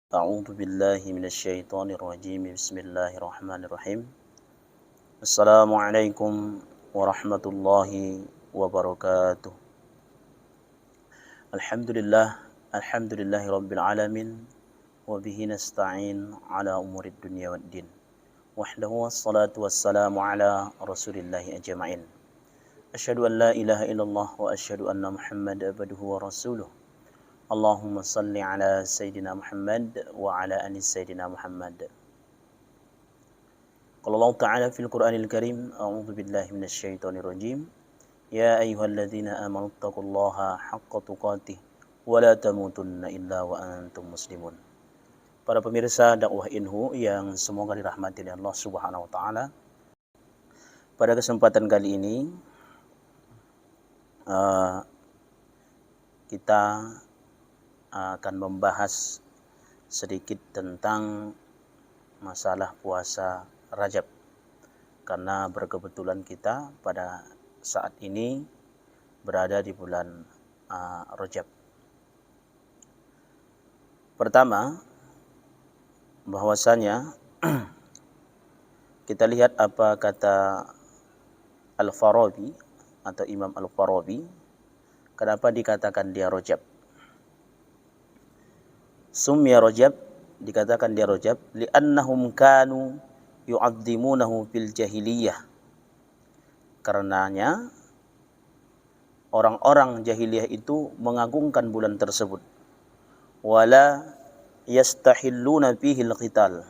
أعوذ بالله من الشيطان الرجيم بسم الله الرحمن الرحيم السلام عليكم ورحمة الله وبركاته الحمد لله رب العالمين وبه نستعين على أمور الدنيا والدين وحده والصلاة والسلام على رسول الله أجمعين أشهد أن لا إله إلا الله وأشهد أن محمد عبده ورسوله اللهم صل على سيدنا محمد وعلى آل سيدنا محمد. قال الله تعالى في القرآن الكريم أعوذ بالله من الشيطان الرجيم يا أيها الذين آمنوا اتقوا الله حق تقاته ولا تموتن إلا وأنتم مسلمون. Para pemirsa dakwah Inhu yang semoga dirahmati oleh Allah Subhanahu wa taala. Pada kesempatan kali ini kita akan membahas sedikit tentang masalah puasa Rajab, karena berkebetulan kita pada saat ini berada di bulan Rajab. Pertama, bahwasanya kita lihat apa kata Al-Farabi atau Imam Al-Farabi, kenapa dikatakan dia Rajab. Sumya Rajab, dikatakan dia Rajab li'annahum kanu yu'azzimunahu fil jahiliyah, karenanya orang-orang jahiliyah itu mengagungkan bulan tersebut. Wala yastahilluna fihi al-qital,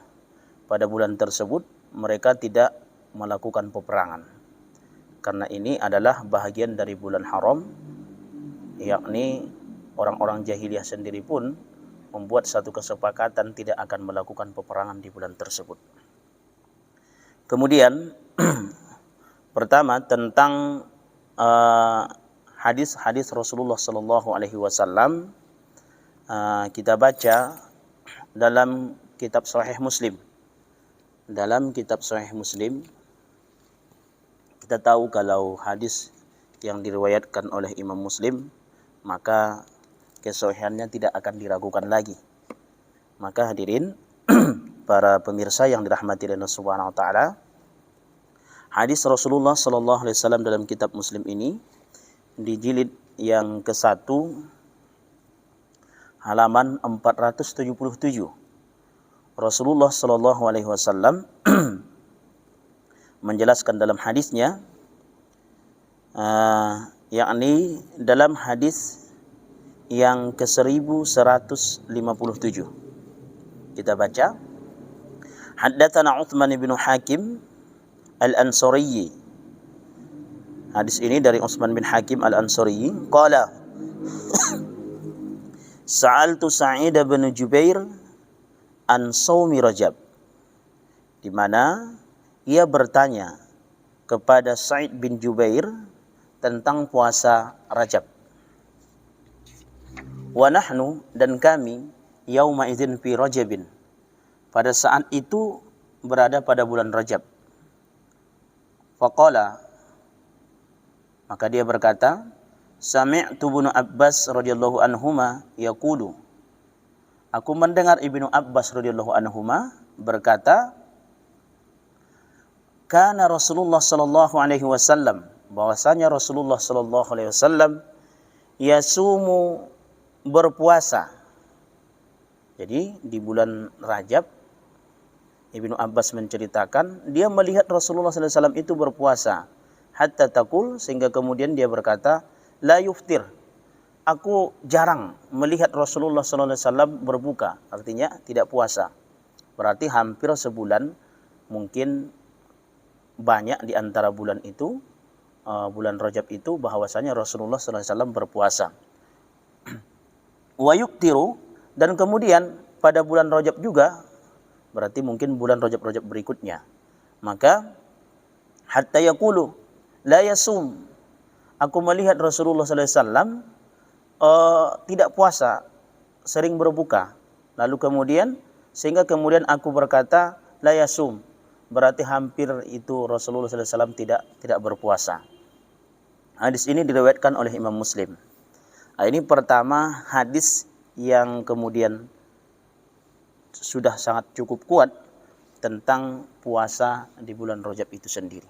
pada bulan tersebut mereka tidak melakukan peperangan, karena ini adalah bahagian dari bulan haram, yakni orang-orang jahiliyah sendiri pun membuat satu kesepakatan tidak akan melakukan peperangan di bulan tersebut. Kemudian pertama tentang hadis-hadis Rasulullah Sallallahu Alaihi Wasallam, kita baca dalam kitab Sahih Muslim. Dalam kitab Sahih Muslim kita tahu kalau hadis yang diriwayatkan oleh Imam Muslim, maka kesahihannya tidak akan diragukan lagi. Maka hadirin para pemirsa yang dirahmati Allah Subhanahu wa taala, hadis Rasulullah sallallahu alaihi wasallam dalam kitab Muslim ini di jilid yang ke-1 halaman 477. Rasulullah sallallahu alaihi wasallam menjelaskan dalam hadisnya, yakni dalam hadis yang ke-1157. Kita baca. Haddatsana Utsman bin Hakim Al-Ansari. Hadis ini dari Utsman bin Hakim Al-Ansari. Qala Sa'altu Sa'id bin Jubair an shaumi Rajab. Di mana ia bertanya kepada Sa'id bin Jubair tentang puasa Rajab. Wa nahnu, dan kami, yauma idzin fi Rajabin, pada saat itu berada pada bulan Rajab. Faqala, maka dia berkata, sami'tu Ibnu Abbas radhiyallahu anhuma yaqulu, aku mendengar Ibnu Abbas radhiyallahu anhuma berkata, kana Rasulullah sallallahu alaihi wasallam, bahwasanya Rasulullah sallallahu alaihi wasallam yasumu, berpuasa. Jadi di bulan Rajab Ibnu Abbas menceritakan dia melihat Rasulullah sallallahu alaihi wasallam itu berpuasa, hatta taqul, sehingga kemudian dia berkata, la yuftir, aku jarang melihat Rasulullah sallallahu alaihi wasallam berbuka, artinya tidak puasa. Berarti hampir sebulan, mungkin banyak di antara bulan itu, bulan Rajab itu, bahwasanya Rasulullah sallallahu alaihi wasallam berpuasa. Wa yuktiru, dan kemudian pada bulan Rajab juga, berarti mungkin bulan Rajab berikutnya, maka hatta yaqulu la yasum, aku melihat Rasulullah sallallahu alaihi wasallam tidak puasa, sering berbuka. Lalu kemudian sehingga kemudian aku berkata la yasum, berarti hampir itu Rasulullah sallallahu alaihi wasallam tidak berpuasa. Hadis ini diriwayatkan oleh Imam Muslim. Ini pertama hadis yang kemudian sudah sangat cukup kuat tentang puasa di bulan Rajab itu sendiri.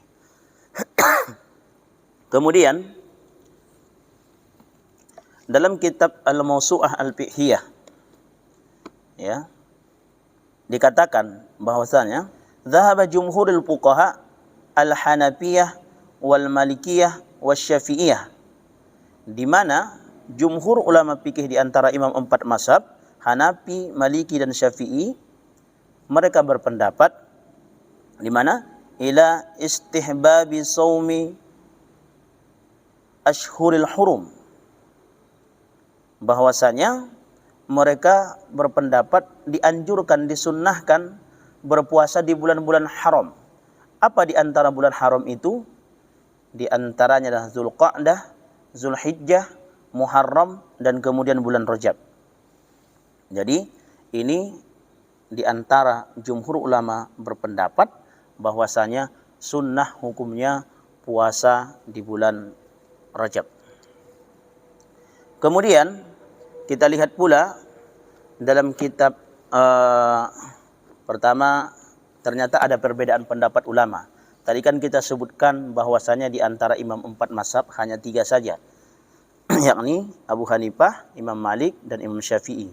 Kemudian dalam kitab Al-Mawsu'ah Al-Fiqhiyah ya, dikatakan bahwasanya dhahaba jumhurul fuqaha al-Hanafiyah wal Malikiyah wasy-Syafi'iyah, di mana jumhur ulama fikih di antara imam empat mazhab Hanafi, Maliki dan Syafi'i, mereka berpendapat di mana ila istihbabi shaumi ashhuril hurum, bahwasanya mereka berpendapat dianjurkan, disunnahkan berpuasa di bulan-bulan haram. Apa di antara bulan haram itu? Di antaranya adalah Zulqa'dah, Zulhijjah, Muharram, dan kemudian bulan Rajab. Jadi ini di antara jumhur ulama berpendapat bahwasanya sunnah hukumnya puasa di bulan Rajab. Kemudian kita lihat pula dalam kitab pertama, ternyata ada perbedaan pendapat ulama. Tadi kan kita sebutkan bahwasanya di antara imam empat mazhab hanya 3 saja, yakni Abu Hanifah, Imam Malik, dan Imam Syafi'i.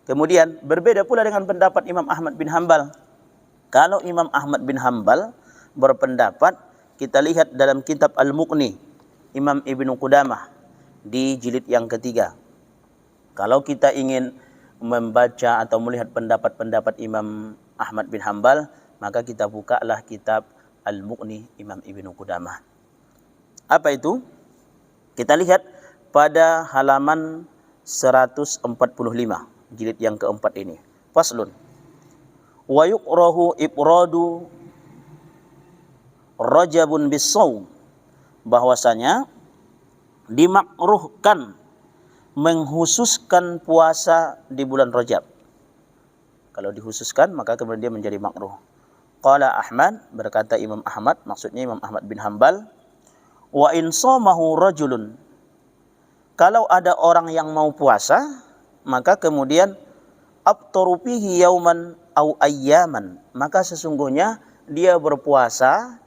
Kemudian berbeda pula dengan pendapat Imam Ahmad bin Hanbal. Kalau Imam Ahmad bin Hanbal berpendapat, kita lihat dalam kitab Al-Muqni Imam Ibnu Qudamah di jilid yang ketiga. Kalau kita ingin membaca atau melihat pendapat-pendapat Imam Ahmad bin Hanbal, maka kita bukalah kitab Al-Muqni Imam Ibnu Qudamah. Apa itu? Kita lihat pada halaman 145, jilid yang keempat ini. Faslun. Wa yuqrahu ibradu Rajabun bis-shaum, bahwasanya dimakruhkan menghususkan puasa di bulan Rajab. Kalau dikhususkan maka kemudian dia menjadi makruh. Qala Ahmad, berkata Imam Ahmad, maksudnya Imam Ahmad bin Hanbal, wa in shamahu rajulun, kalau ada orang yang mau puasa, maka kemudian aftaru fihi yauman au ayyaman, maka sesungguhnya dia berpuasa,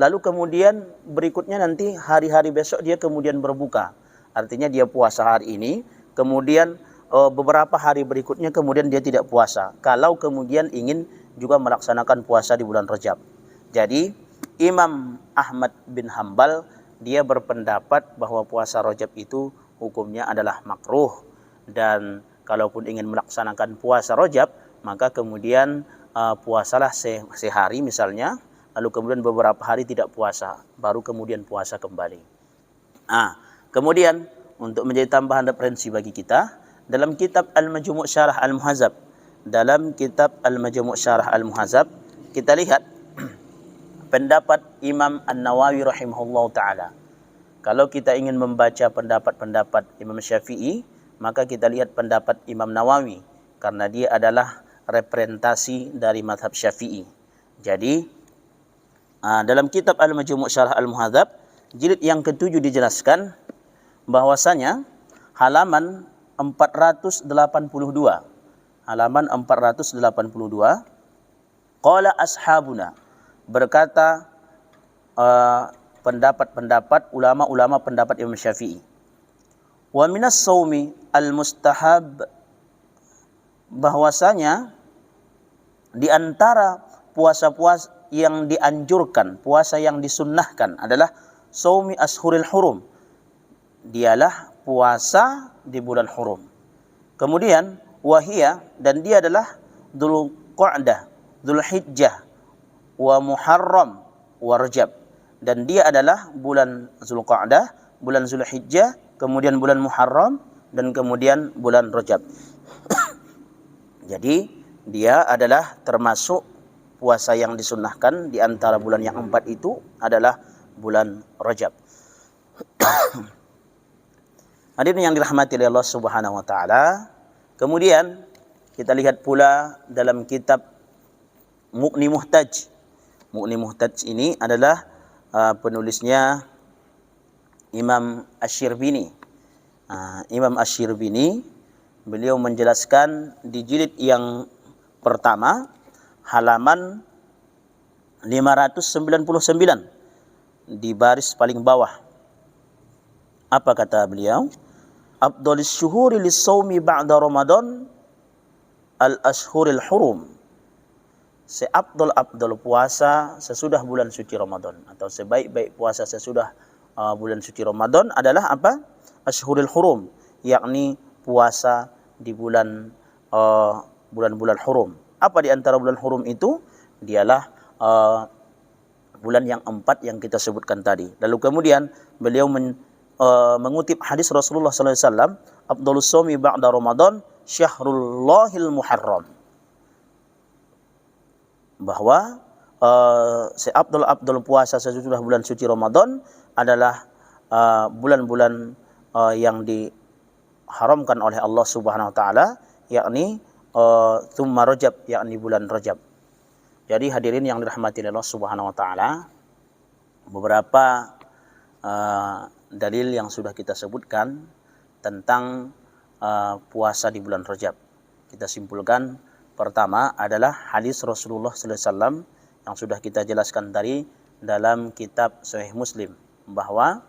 lalu kemudian berikutnya nanti hari-hari besok dia kemudian berbuka. Artinya dia puasa hari ini, kemudian beberapa hari berikutnya kemudian dia tidak puasa, kalau kemudian ingin juga melaksanakan puasa di bulan Rajab. Jadi Imam Ahmad bin Hanbal dia berpendapat bahwa puasa Rajab itu hukumnya adalah makruh, dan kalaupun ingin melaksanakan puasa Rajab maka kemudian puasalah sehari misalnya, lalu kemudian beberapa hari tidak puasa, baru kemudian puasa kembali. Kemudian untuk menjadi tambahan referensi bagi kita, dalam kitab Al-Majmu' Syarah Al-Muhadzab, dalam kitab Al-Majmu' Syarah Al-Muhadzab, kita lihat pendapat Imam An-Nawawi rahimahullahu ta'ala. Kalau kita ingin membaca pendapat-pendapat Imam Syafi'i, maka kita lihat pendapat Imam Nawawi, karena dia adalah representasi dari mazhab Syafi'i. Jadi dalam kitab Al-Majmu' Syarah Al-Muhadzab, jilid yang ke-7 dijelaskan bahwasanya halaman 482, halaman 482, qala ashabuna, berkata pendapat-pendapat ulama-ulama pendapat Imam Syafi'i, wa minas shaumi al-mustahab, bahwasanya di antara puasa-puasa yang dianjurkan, puasa yang disunnahkan adalah shaumi ashhuril hurum, dialah puasa di bulan hurum. Kemudian wahia, dan dia adalah Dzulqa'dah, Dzulhijjah, wa Muharram, wa Rajab, dan dia adalah bulan Dzulqa'dah, bulan Dzulhijjah, kemudian bulan Muharram, dan kemudian bulan Rajab. Jadi dia adalah termasuk puasa yang disunnahkan. Di antara bulan yang 4 itu adalah bulan Rajab. Hadirin yang dirahmati oleh Allah Subhanahu wa taala. Kemudian kita lihat pula dalam kitab Mughni Muhtaj. Mughni Muhtaj ini adalah penulisnya Imam Asy-Syirbini. Imam Asy-Syirbini, beliau menjelaskan di jilid yang pertama, halaman 599 di baris paling bawah. Apa kata beliau? Afdhalis syuhuri lis-shaumi ba'da Ramadan al-ashhuril hurum. Seabdul puasa sesudah bulan suci Ramadan, atau sebaik-baik puasa sesudah bulan suci Ramadan adalah apa? Ashhuril hurum, yakni puasa di bulan-bulan hurum. Apa di antara bulan hurum itu? Dialah bulan yang 4 yang kita sebutkan tadi. Lalu kemudian beliau mengutip hadis Rasulullah SAW, Afdhalus shaumi ba'da Ramadan syahrullahil muharram, bahwa seabdul puasa sesudah bulan suci Ramadan adalah bulan-bulan yang diharamkan oleh Allah Subhanahu wa taala, yakni tsumma Rajab, yakni bulan Rajab. Jadi hadirin yang dirahmati Allah Subhanahu wa taala, beberapa dalil yang sudah kita sebutkan tentang puasa di bulan Rajab. Kita simpulkan, pertama adalah hadis Rasulullah SAW yang sudah kita jelaskan tadi dalam kitab Sahih Muslim, bahwa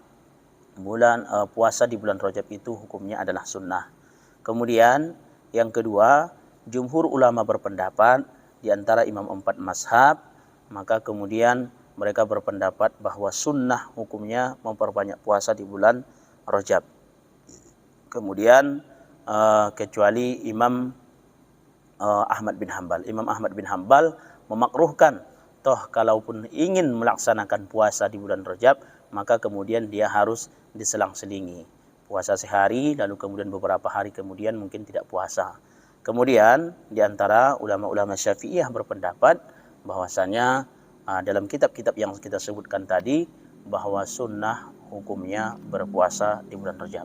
puasa di bulan Rajab itu hukumnya adalah sunnah. Kemudian yang kedua, jumhur ulama berpendapat di antara imam 4 mazhab, maka kemudian mereka berpendapat bahwa sunnah hukumnya memperbanyak puasa di bulan Rajab. Kemudian kecuali Imam Ahmad bin Hanbal. Imam Ahmad bin Hanbal memakruhkan, toh kalaupun ingin melaksanakan puasa di bulan Rajab, maka kemudian dia harus diselang-selingi. Puasa sehari, lalu kemudian beberapa hari kemudian mungkin tidak puasa. Kemudian di antara ulama-ulama Syafi'iyah berpendapat bahwasanya dalam kitab-kitab yang kita sebutkan tadi, bahwa sunnah hukumnya berpuasa di bulan Rajab.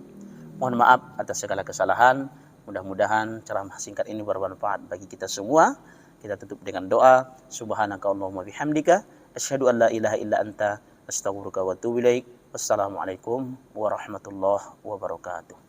Mohon maaf atas segala kesalahan. Mudah-mudahan ceramah singkat ini bermanfaat bagi kita semua. Kita tutup dengan doa. Subhanakallahumma bihamdika asyhadu an la ilaha illa anta astaghfiruka wa atubu ilaik. Wassalamualaikum warahmatullahi wabarakatuh.